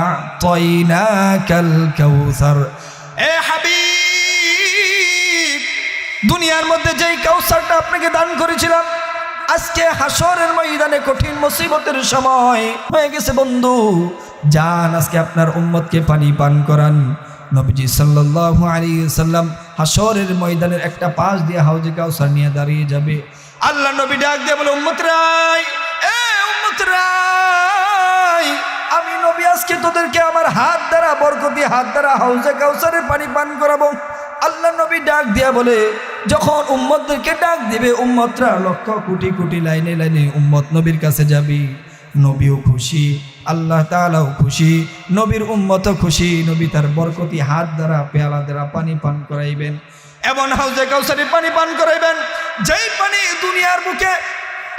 আ'তাইনাকাল কাউসার। এ হাবিব, দুনিয়ার মধ্যে যেই কাউসারটা আপনাকে দান করেছিলাম, আজকে হাসরের ময়দানে কঠিন মুসিবতের সময় হয়ে গেছে। বন্ধু যান, আজকে আপনার উম্মতকে পানি পান করান। নবীজি সাল্লাল্লাহু আলাইহি ওয়াসাল্লাম হাসরের ময়দানের একটা পাশ দিয়ে হাউজে কাউসার নিয়ে দাঁড়িয়ে যাবে। আল্লাহ নবী ডাক দিয়ে বলে, উম্মতরাই, এ উম্মতরাই, আমি নবী আজকে তোদেরকে আমার হাত দ্বারা, বরকতি হাত দ্বারা হাউজে কাউসারের পানি পান করাবো। আল্লাহ নবী ডাক দিয়া বলে, যখন উম্মতদেরকে ডাক দিবে, উম্মতরা লক্ষ কোটি কোটি লাইনে লাইনে উম্মত নবীর কাছে যাবি। নবীও খুশি, আল্লাহ তাআলাও খুশি, নবীর উম্মতও খুশি। নবী তার বরকতি হাত দ্বারা পেয়ালা দ্বারা পানি পান করাইবেন, এমন হাউজে কাউসারে পানি পান করাইবেন যেই পানি দুনিয়ার বুকে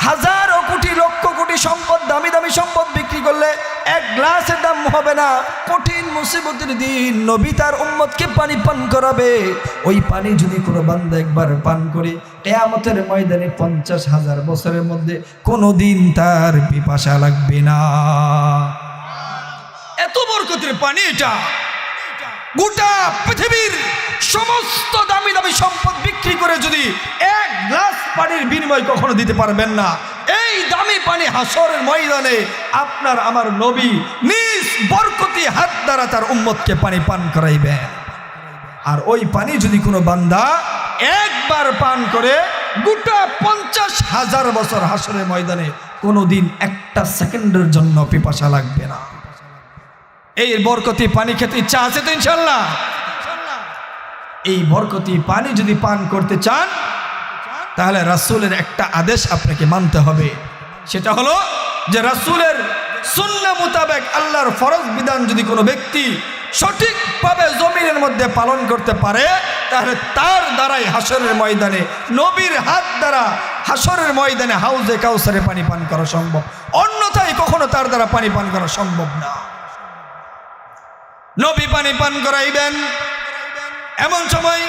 হাজারো কোটি লক্ষ কোটি সম্পদ, দামি দামি সম্পদ বিক্রি করলে এক গ্লাসের দাম হবে না। কঠিন মুসিবতের দিন নবী তার উম্মতকে পানি পান করাবে। ওই পানি যদি কোনো বান্দা একবার পান করে, কিয়ামতের ময়দানে 50,000 বছরের মধ্যে কোনোদিন তার পিপাসা লাগবে না। এত বরকতের পানি এটা। গোটা পৃথিবীর সমস্ত দামি দামি সম্পদ বিক্রি করে যদি এক গ্লাস পানির বিনিময় কখনো দিতে পারবেন না, এই দামি পানি হাসরের ময়দানে আপনার আমার নবী নিজ বরকতি হাত দ্বারা তার উম্মতকে পানি পান করাইবেন। আর ওই পানি যদি কোনো বান্দা একবার পান করে, গোটা 50,000 বছর হাসরের ময়দানে কোনোদিন একটা সেকেন্ডের জন্য পিপাসা লাগবে না। এই বরকতি পানি খেতে ইচ্ছা আছে তো ইনশাল্লাহ? এই বরকতি পানি যদি পান করতে চান, তাহলে রাসূলের একটা আদেশ আপনাকে মানতে হবে। সেটা হলো যে রাসূলের সুন্নাহ মোতাবেক আল্লাহর ফরজ বিধান যদি কোনো ব্যক্তি সঠিকভাবে জমিনের মধ্যে পালন করতে পারে, তাহলে তার দ্বারাই হাসরের ময়দানে নবীর হাত দ্বারা হাসরের ময়দানে হাউজে কাউসারে পানি পান করা সম্ভব। অন্যথায় কখনো তার দ্বারা পানি পান করা সম্ভব না। নবী পানি পান করাইবেন। এমন সময়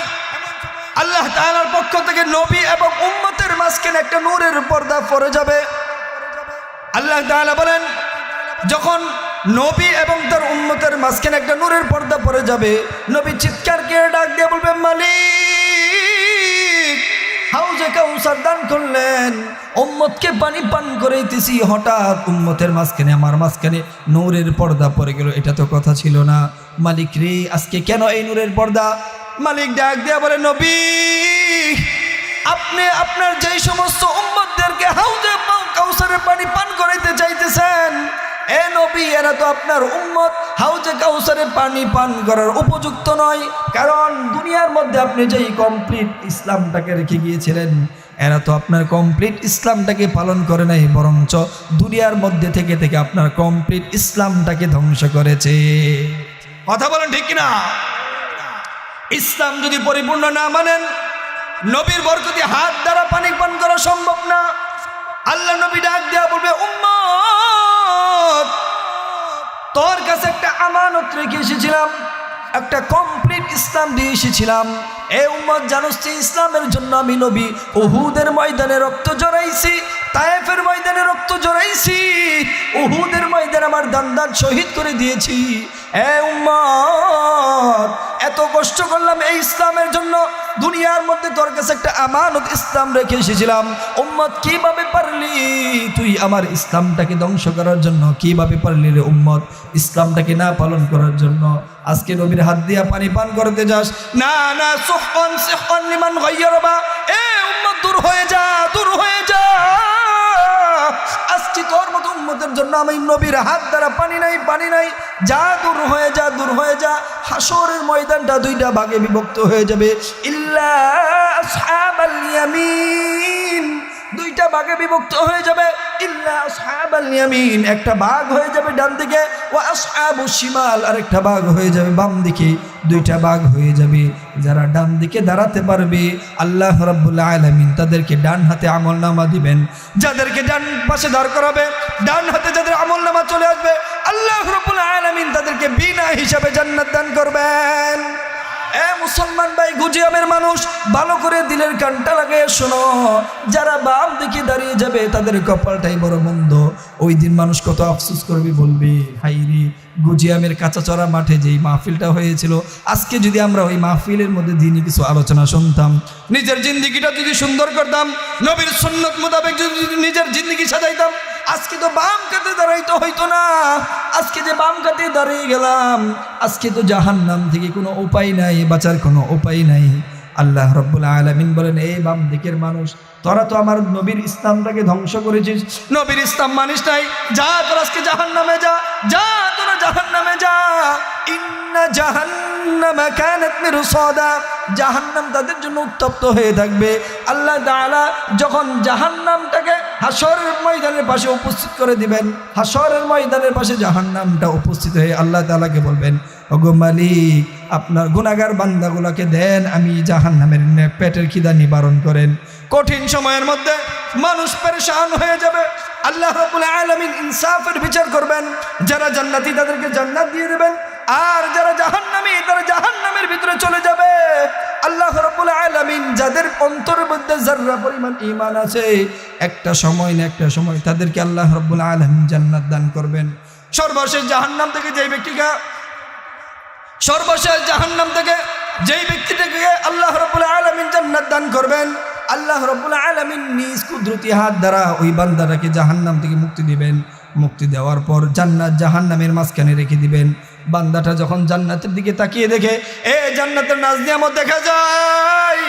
আল্লাহ তাআলার পক্ষ থেকে নবী এবং উম্মতের মাঝখানে একটা নূরের পর্দা পড়ে যাবে। আল্লাহ তাআলা বলেন, যখন নবী এবং তার উম্মতের মাঝখানে একটা নূরের পর্দা পড়ে যাবে, নবী চিৎকার করে ডাক দিয়ে বলবে, মালিক হাউজে কাউসার দান করলেন, উম্মতকে পানি পান করাইতেছি, হঠাৎ উম্মতের মাঝখানে আমার মাঝখানে নূরের পর্দা পড়ে গেল। এটা তো কথা ছিল না। মালিক রে, আজকে কেন এই নূরের পর্দা? মালিক ডাক দিয়া বলে, নবী আপনি আপনার যেই সমস্ত উম্মতদেরকে হাউজে কাউসারের পানি পান করাইতে চাইতেছেন, এ নবী এরা তো আপনার উম্মত, হাউজে কাউসারে পানি পান করার উপযুক্ত নয়। কারণ দুনিয়ার মধ্যে আপনি যেই কমপ্লিট ইসলামটাকে রেখে গিয়েছিলেন, এরা তো আপনার কমপ্লিট ইসলামটাকে পালন করে নাই, বরঞ্চ দুনিয়ার মধ্যে থেকে থেকে আপনার কমপ্লিট ইসলামটাকে ধ্বংস করেছে। কথা বলেন ঠিক কিনা? ইসলাম যদি পরিপূর্ণ না মানেন, নবীর বরকতি হাত দ্বারা পানি পান করা সম্ভব না। আল্লাহ নবী ডাক দেয়া বলবে, উম্মত রেখে এসেছিলাম, একটা কমপ্লিট ইসলাম দিয়ে এসেছিলাম। এ উম্মত জানোস যে ইসলামের জন্য আমি নবী উহুদের ময়দানে রক্ত জড়াইছি, তায়েফের ময়দানে রক্ত জড়াইছি, উহুদের ময়দানে আমার দান শহীদ করে দিয়েছি। এ উম্মত এত কষ্ট করলাম এই ইসলামের জন্য, দুনিয়ার মধ্যে তোর কাছে একটা আমানত ইসলাম রেখে এসেছিলাম। উম্মত কিভাবে পারলি তুই আমার ইসলামটাকে ধ্বংস করার জন্য? কিভাবে পারলি রে উম্মত ইসলামটাকে না পালন করার জন্য? আজকে নবীর হাত দিয়া পানি পান করতে যাস, না না সুহকান সিহকান লিমান গায়্যারবা। এ উম্মত দূর হয়ে যা, দূর হয়ে যা। আজকে তোর মতো উম্মতের জন্য আমি নবীর হাত দ্বারা পানি নাই, পানি নাই, যা দূর হয়ে যা, দূর হয়ে যা। হাসরের ময়দানটা দুইটা ভাগে বিভক্ত হয়ে যাবে, ইল্লা আসহাবাল ইয়ামিন, দুইটা ভাগে বিভক্ত হয়ে যাবে। ইল্লা আসহাবাল ইয়ামিন, একটা ভাগ হয়ে যাবে ডান দিকে, ওয়া আসহাবুশ শিমাল, আরেকটা ভাগ হয়ে যাবে বাম দিকে। দুইটা ভাগ হয়ে যাবে। যারা ডান দিকে দাঁড়াতে পারবে আল্লাহ রাব্বুল আলামিন তাদেরকে ডান হাতে আমলনামা দিবেন। যাদেরকে ডান পাশে দাঁড় করাবে, ডান হাতে যাদের আমলনামা চলে আসবে, আল্লাহ রাব্বুল আলামিন তাদেরকে বিনা হিসাবে জান্নাত দান করবেন। এ মুসলমান ভাই, গুজিয়ামের মানুষ, ভালো করে দিলের কানটা লাগিয়ে শোনো। যারা বাম দিকে দাঁড়িয়ে যাবে তাদের কপালটাই বড় মন্দ। ওই দিন মানুষ কত আফসোস করবে, বলবে হাইরে গুজিয়ামের কাঁচাচড়া মাঠে যেই মাহফিলটা হয়েছিল, আজকে যদি আমরা ওই মাহফিলের মধ্যে দিনই কিছু আলোচনা শুনতাম, নিজের জিন্দিগিটা যদি সুন্দর করতাম, নবীর সুন্নত মোতাবেক যদি নিজের জিন্দিগি সাজাইতাম, আজকে তো বাম কাতে দাঁড়াইতে হইতো না। আজকে যে বাম কাতে দাঁড়িয়ে গেলাম, আজকে তো জাহান্নাম থেকে কোনো উপায় নাই, বাঁচার কোনো উপায় নাই। আল্লাহ রাব্বুল আলামিন বলেন, এই বাম দিকের মানুষ, তোরা তো আমার নবীর ইসলামটাকে ধ্বংস করেছিস, নবীর ইসলাম মানিস নাই, যা তোরা আজকে জাহান্নামে যা, যা তোরা জাহান্নামে যা। ইন্না জাহান্নামা কানাত মিরসাদা, জাহান্নাম তাদের জন্য উত্তপ্ত হয়ে থাকবে। আল্লাহ তাআলা যখন জাহান্নামটাকে হাসরের ময়দানের পাশে উপস্থিত করে দিবেন, হাসরের ময়দানের পাশে জাহান্নামটা উপস্থিত হয়ে আল্লাহ তাআলাকে বলবেন, ওগো মালিক, আপনার গুনাহগার বান্দাগুলোকে দেন, আমি জাহান্নামের পেটের খিদা নিবারণ করেন। কঠিন সময়ের মধ্যে মানুষ পেরেশান হয়ে যাবে। আল্লাহ রাব্বুল আলামিন ইনসাফের বিচার করবেন। যারা জান্নাতি তাদেরকে জান্নাত দিয়ে দেবেন, আর যারা জাহান্নামী তারা জাহান্নামের ভিতরে চলে যাবে। আল্লাহ রাব্বুল আলামিন যাদের অন্তরের মধ্যে যাররা পরিমাণ ঈমান আছে, একটা সময় না একটা সময় তাদেরকে আল্লাহ রাব্বুল আলামিন জান্নাত দান করবেন। সর্বশেষ জাহান্নাম থেকে যেই ব্যক্তিকে, সর্বশেষ জাহান্নাম থেকে যেই ব্যক্তিটাকে আল্লাহ রাব্বুল আলামিন জান্নাত দান করবেন, আল্লাহ রাব্বুল আলামিন নিজ কুদরতি হাত দ্বারা ওই বান্দাটাকে জাহান্নাম থেকে মুক্তি দিবেন। মুক্তি দেওয়ার পর জান্নাত জাহান্নামের মাঝখানে রেখে দিবেন। বান্দাটা যখন জান্নাতের দিকে তাকিয়ে দেখে, এ জান্নাতের নাজ নিয়ামত দেখা যায়,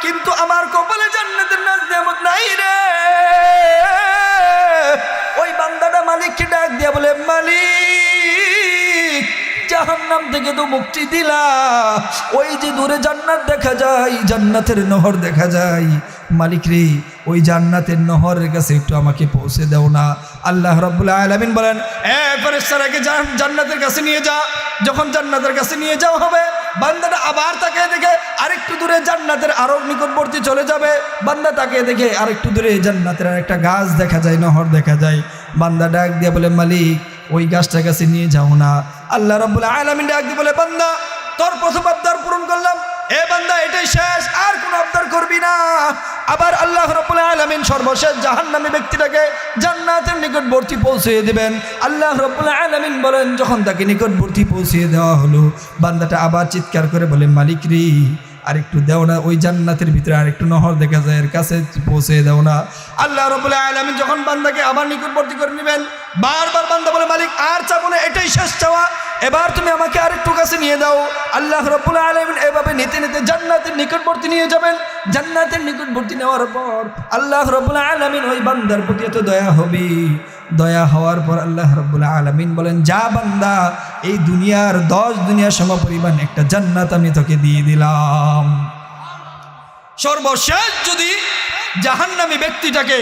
কিন্তু আমার কপালে জান্নাতের নাজ নিয়ামত নাই রে। ওই বান্দাটা মালিককে ডাক দিয়া বলে, মালিক, জাহান্নাম থেকে তো মুক্তি দিলা, ওই যে দূরে জান্নাত দেখা যায়, জান্নাতের নহর দেখা যায়, মালিক রে ওই জান্নাতের নহরের কাছে একটু আমাকে পৌঁছে দাও না। আল্লাহ রাব্বুল আলামিন বলেন, এ ফেরেশতাকে জান্নাতের কাছে নিয়ে যা। যখন জান্নাতের কাছে নিয়ে যাওয়া হবে, বান্দাটা আবার তাকিয়ে দেখে আরেকটু দূরে জান্নাতের আরো নিকটবর্তী চলে যাবে। বান্দা তাকিয়ে দেখে আরেকটু দূরে জান্নাতের আরেকটা গাছ দেখা যায়, নহর দেখা যায়। বান্দা ডাক দিয়ে বলে, মালিক, ওই গাছটার কাছে নিয়ে যাও না। আল্লাহ রাব্বুল আলামিন ডাক দিয়ে বলে, বান্দা, তোর প্রথম আবদার পূরণ করলাম, এ বান্দা এটাই শেষ, আর কোনো আবদার করবি না। আবার আল্লাহ রাব্বুল আলামিন সর্বশেষ জাহান্নামী ব্যক্তিটাকে জান্নাতের নিকটবর্তী পৌঁছে দিবেন। আল্লাহ রাব্বুল আলামিন বলেন, যখন তাকে নিকটবর্তী পৌঁছে দেওয়া হলো, বান্দাটা আবার চিৎকার করে বলে, মালিক রে, আরেকটু দেও না, ওই জান্নাতের ভিতরে আরেকটু নহর দেখা যায়, এর কাছে পৌঁছে দেও না। আল্লাহ রাব্বুল আলামিন যখন বান্দাকে আবার নিকটবর্তী করে নেবেন, বারবার বান্দা বলে, মালিক, আর চাবো না, এটাই শেষ চাওয়া, এবার তুমি আমাকে আরেকটু কাছে নিয়ে দাও। আল্লাহ রাব্বুল আলামিন এভাবে নিতে নিতে জান্নাতের নিকটবর্তী নিয়ে যাবেন। জান্নাতের নিকটবর্তী নেওয়ার পর আল্লাহ রাব্বুল আলামিন ওই বান্দার প্রতি এত দয়া হবে, দয়া হওয়ার পর আল্লাহ রাব্বুল আলামিন বলেন, যা বান্দা, এই দুনিয়ার 10 দুনিয়া সমপরিমাণ একটা জান্নাত আমি তোকে দিয়ে দিলাম। সর্বশেষ যদি জাহান্নামী ব্যক্তিটাকে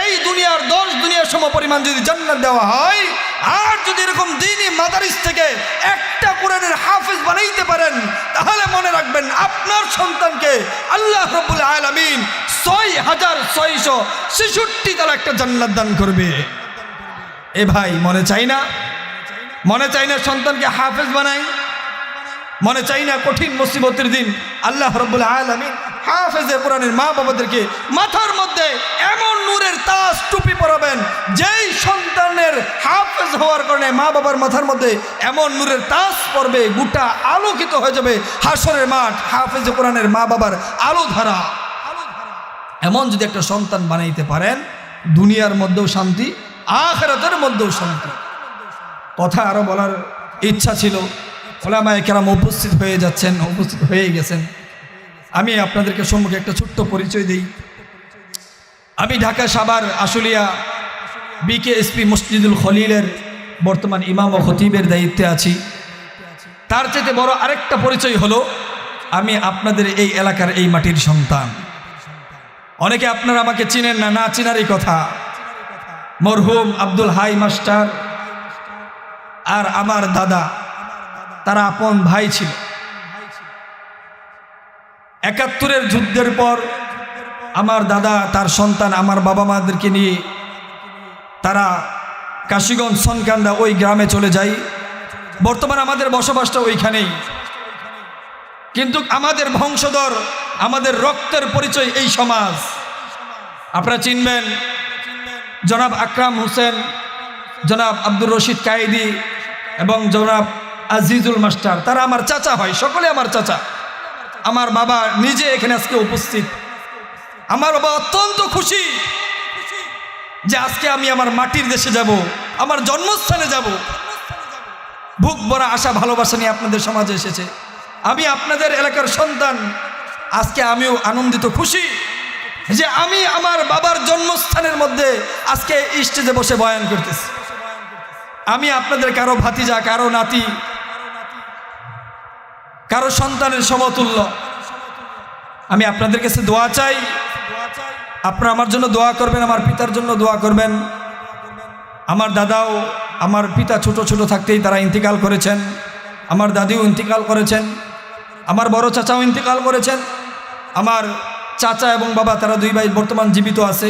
এই দুনিয়ার 10 দুনিয়া সমপরিমাণ যদি জান্নাত দেওয়া হয়, আর যদি এরকম দ্বীনি মাদারিস থেকে একটা কোরআনের হাফেজ বানাইতে পারেন, তাহলে মনে রাখবেন আপনার সন্তানকে আল্লাহ রাব্বুল আলামিন 6666 তালা একটা জান্নাত দান করবে। এ ভাই, মনে চাই না? মনে চাই না সন্তানকে হাফেজ বানাই, মনে চাই না কঠিন মুসিবতের দিন আল্লাহ রাব্বুল আলামিন হাফেজে কোরআনের মা বাবাদেরকে মাথার মধ্যে এমন নূরের তাজ টুপি পরাবেন, যেই সন্তানের হাফেজ হওয়ার কারণে মা বাবার মাথার মধ্যে এমন নূরের তাজ পড়বে, গোটা আলোকিত হয়ে যাবে হাসরের মাঠ হাফেজে কোরআনের মা বাবার আলো ধারা। এমন যদি একটা সন্তান বানাইতে পারেন, দুনিয়ার মধ্যেও শান্তি, আখিরাতের মধ্যেও শান্তি। কথা আরো বলার ইচ্ছা ছিল, ওলামায়ে কেরাম উপস্থিত হয়ে গেছেন। আমি আপনাদেরকে সম্মুখে একটা ছোট্ট পরিচয় দিই। আমি ঢাকা সাভার আশুলিয়া বিকেএসপি মসজিদুল খলিলের বর্তমান ইমাম ও খতিবের দায়িত্বে আছি। তার চাইতে বড় আরেকটা পরিচয় হলো, আমি আপনাদের এই এলাকার এই মাটির সন্তান। অনেকে আপনারা আমাকে চিনেন না, না চিনারই কথা। মরহুম আব্দুল হাই মাস্টার আর আমার দাদা, তারা আপন ভাই ছিল। ৭১-এর যুদ্ধের পর আমার দাদা তার সন্তান আমার বাবা মাদেরকে নিয়ে তারা কাশীগঞ্জ সনকান্দা ওই গ্রামে চলে যায়। বর্তমানে আমাদের বসবাসটা ওইখানেই, কিন্তু আমাদের বংশধর, আমাদের রক্তের পরিচয় এই সমাজ। আপনারা চিনবেন জনাব আকরাম হোসেন, জনাব আব্দুর রশিদ কায়েদি এবং জনাব আজিজুল মাস্টার, তারা আমার চাচা হয়, সকলে আমার চাচা। আমার বাবা নিজে এখানে আজকে উপস্থিত। আমার বাবা অত্যন্ত খুশি যে আজকে আমি আমার মাটির দেশে যাব, আমার জন্মস্থানে যাব। বুক ভরা আশা ভালোবাসা নিয়ে আপনাদের সমাজে এসেছে। আমি আপনাদের এলাকার সন্তান, আজকে আমিও আনন্দিত খুশি যে আমি আমার বাবার জন্মস্থানের মধ্যে আজকে স্টেজে বসে বয়ান করতেছি। আমি আপনাদের কারো ভাতিজা, কারো নাতি, কারো সন্তানের সমতুল্য। আমি আপনাদের কাছে দোয়া চাই, আপনারা আমার জন্য দোয়া করবেন, আমার পিতার জন্য দোয়া করবেন। আমার দাদাও, আমার পিতা ছোট ছোট থাকতেই তারা ইন্তিকাল করেছেন, আমার দাদিও ইন্তিকাল করেছেন, আমার বড় চাচাও ইন্তিকাল করেছেন। আমার চাচা এবং বাবা তারা দুই ভাই বর্তমান জীবিত আছে।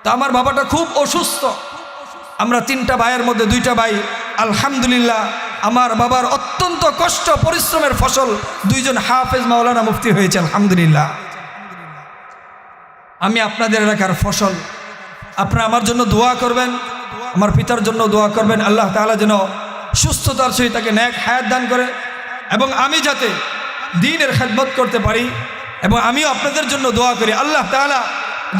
তা আমার বাবাটা খুব অসুস্থ। আমরা 3টা ভাইয়ের মধ্যে 2টা ভাই আলহামদুলিল্লাহ আমার বাবার অত্যন্ত কষ্ট পরিশ্রমের ফসল 2জন হাফেজ মাওলানা মুফতি হয়েছে আলহামদুলিল্লাহ। আমি আপনাদের এলাকার ফসল। আপনারা আমার জন্য দোয়া করবেন, আমার পিতার জন্য দোয়া করবেন। আল্লাহ তাআলা যেন সুস্থতার সহিত তাকে নেক হায়াত দান করে এবং আমি যাতে দ্বীনের খেদমত করতে পারি। এবং আমিও আপনাদের জন্য দোয়া করি, আল্লাহ তাআলা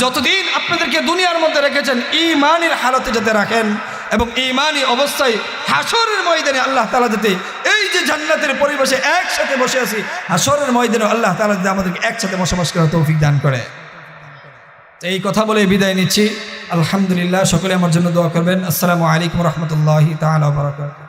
যতদিন আপনাদেরকে দুনিয়ার মধ্যে রেখেছেন ঈমানের হালতে যাতে রাখেন এবং ঈমানি অবস্থায় হাসরের ময়দানে আল্লাহ তাআলা যাতে এই যে জান্নাতের পরিবেশে একসাথে বসে আছি, হাসরের ময়দানে আল্লাহ তাআলা যাতে আমাদেরকে একসাথে বসবাস করার তৌফিক দান করে। এই কথা বলে বিদায় নিচ্ছি। আলহামদুলিল্লাহ, সকলে আমার জন্য দোয়া করবেন। আসসালামু আলাইকুম রহমতুল্লাহি তাআলা ওয়া বারাকাতুহু।